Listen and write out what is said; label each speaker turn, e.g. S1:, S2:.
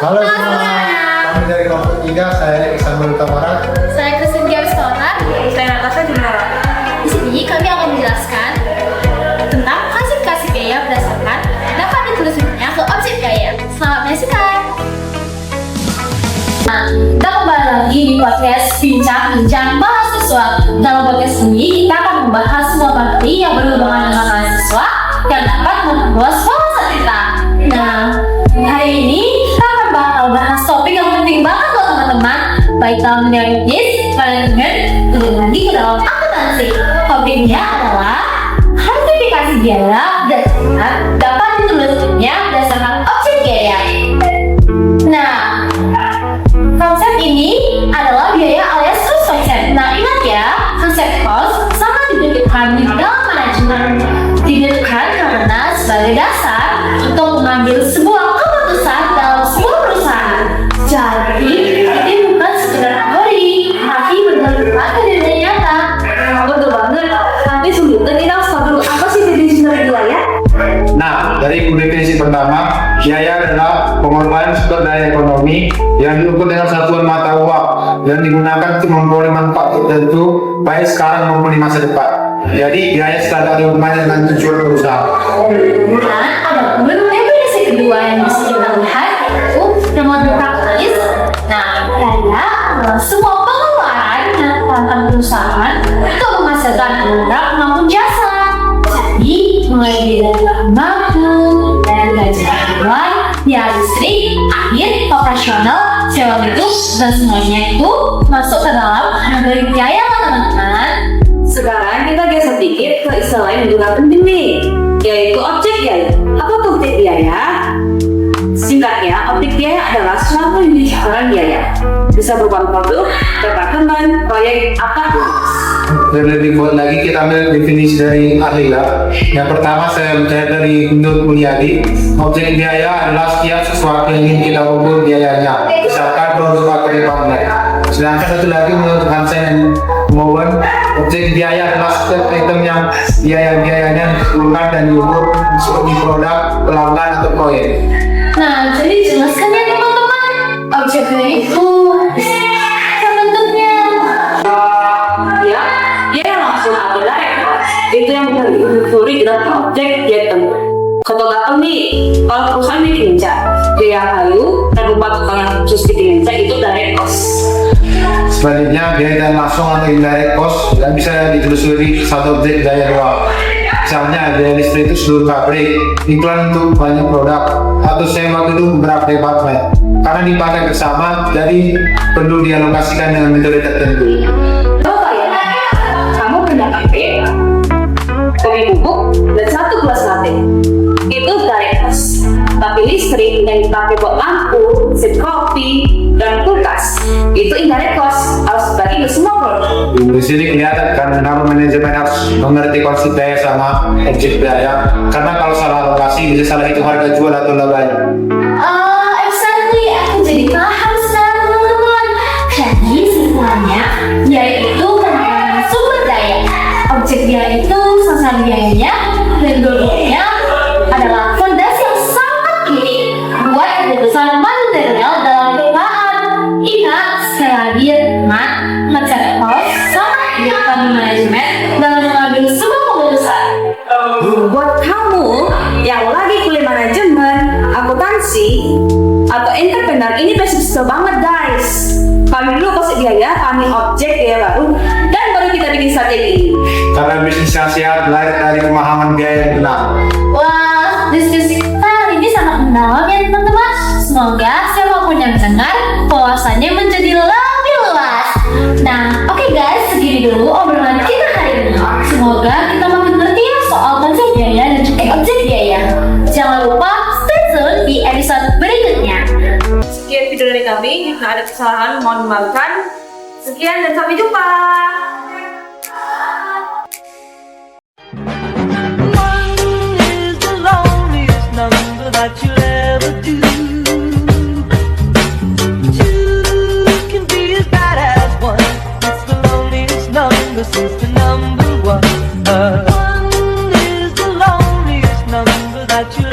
S1: Halo semua, kami dari kelompok 3, saya Iksanul Tamara.
S2: Saya Kristen Giawistora.
S3: Saya Natasha Junara.
S2: Di sini kami akan menjelaskan tentang klasifikasi gaya berdasarkan dapat ditelusurinya ke objek gaya. Selamat menyaksikan. Nah, kita kembali lagi di podcast Bincang-Bincang Mahasiswa. Dalam podcast ini kita akan membahas semua materi yang berhubungan dengan mahasiswa yang dapat memperluas wawasan kita. Nah, hari ini kita akan bahas topik yang penting banget loh teman-teman, baik dalam dunia bisnis, manajemen, dan lagi ke dalam akuntansi. Topiknya adalah klasifikasi biaya berdasarkan dapat ditelusurinya berdasarkan objek biaya. Nah, konsep ini adalah biaya alias source konsep. Nah, ingat ya, konsep cost sangat dibutuhkan di dalam manajemen. Dibutuhkan karena sebagai dasar untuk mengambil sebuah keputusan dalam sebuah perusahaan. Jadi, ini bukan sekedar teori, tapi benar-benar kejadian nyata.
S3: Betul banget. Nanti sebelumnya kita harus tahu dulu apa sih definisi dari biaya?
S1: Nah, dari definisi pertama, biaya adalah pengorbanan sumber daya ekonomi yang diukur dengan satuan mata uang dan digunakan untuk memperoleh manfaat tertentu baik sekarang maupun di masa depan. Jadi, biaya selalu ada hubungannya dengan tujuan perusahaan.
S2: Dan ada pun definisi kedua yang bisa kita lihat, yaitu yang lebih praktis. Nah, biaya adalah semua pengeluaran yang dilakukan perusahaan untuk menghasilkan produk maupun jasa. Jadi, mulai dari bahan baku, dan gaji karyawan, biaya listrik, akhir, operasional, sewa gedung, dan semuanya itu masuk ke dalam kategori biaya lah teman-teman.
S3: Sekarang kita geser sedikit ke istilah yang juga penting nih, yaitu objek biaya. Apa tuh objek biaya? Singkatnya, objek biaya adalah suatu indikator biaya. Bisa berupa produk, departemen, proyek, apapun.
S1: Dan lebih buat lagi kita ambil definisi dari ahli lah. Yang pertama saya mencari dari Nur Mulyadi. Objek biaya adalah setiap sesuatu yang ingin kita ukur biayanya. Misalkan produk atau departemen. Sedangkan satu lagi menurut Hansen Mowen, objek biaya adalah setiap item yang biayanya ditentukan dan diukur seperti produk, pelanggan atau proyek.
S2: Nah, jadi jelaskan ya teman-teman, objek biaya itu bentuknya.
S3: Ya, dia yang langsung ada direct cost. Itu yang bisa ditelusuri dalam objek biaya tertentu. Contoh gampang nih, kalau perusahaan bikin meja, biaya kayu dan rumah tukang yang khusus bikin meja itu direct cost.
S1: Sebaliknya, biaya dan langsung atau indirect cost dan bisa ditelusuri satu objek biaya doang. Misalnya, biaya listrik itu seluruh pabrik, iklan untuk banyak produk, atau sewa gedung beberapa departemen. Karena dipakai bersama, jadi perlu dialokasikan dengan metode tertentu.
S3: Coba ya, kamu beli HP, kopi bubuk, dan satu gelas latte. Itu direct cost. Tapi listrik yang dipakai buat lampu, sip kopi, dan kulkas itu indirect cost, harus bagi ke semua produk.
S1: Di sini kelihatan kan kenapa manajemen harus mengerti konsep biaya sama objek biaya. Karena kalau salah alokasi bisa salah hitung harga jual atau labanya.
S2: Exactly, aku jadi paham sekarang teman-teman. Jadi semuanya, biaya itu merupakan sumber daya. Objek biaya itu sasaran biayanya, dan dua-duanya adalah fondasi yang sangat kiri buat keputusan material dalam perusahaan. Ingat, sekali lagi ya teman, ngecek cost sangat dibutuhkan di manajemen dalam mengambil sebuah keputusan.
S3: Buat kamu yang lagi kuliah manajemen, akuntansi, atau entrepreneur, ini basic banget guys. Kami dulu konsep biaya, kami objek biaya baru, dan baru kita bikin strategi.
S1: Karena bisnis yang sehat lahir dari pemahaman biaya yang benar.
S2: Wah, diskusi kita hari ini sangat mendalam ya teman-teman. Semoga siapapun yang mendengar, wawasannya menjadi lebih luas. Nah, oke guys, segini dulu obrolan kita hari ini. Semoga kita makin ngerti ya soal konsep biaya dan juga objek biaya. Jangan lupa stay tune di episode berikutnya.
S3: Sekian video dari kami, jika ada kesalahan mohon dimaafkan. Sekian dan sampai jumpa.
S4: That you'll ever do. Two can be as bad as one. It's the loneliest number since the number one. One is the loneliest number that you'll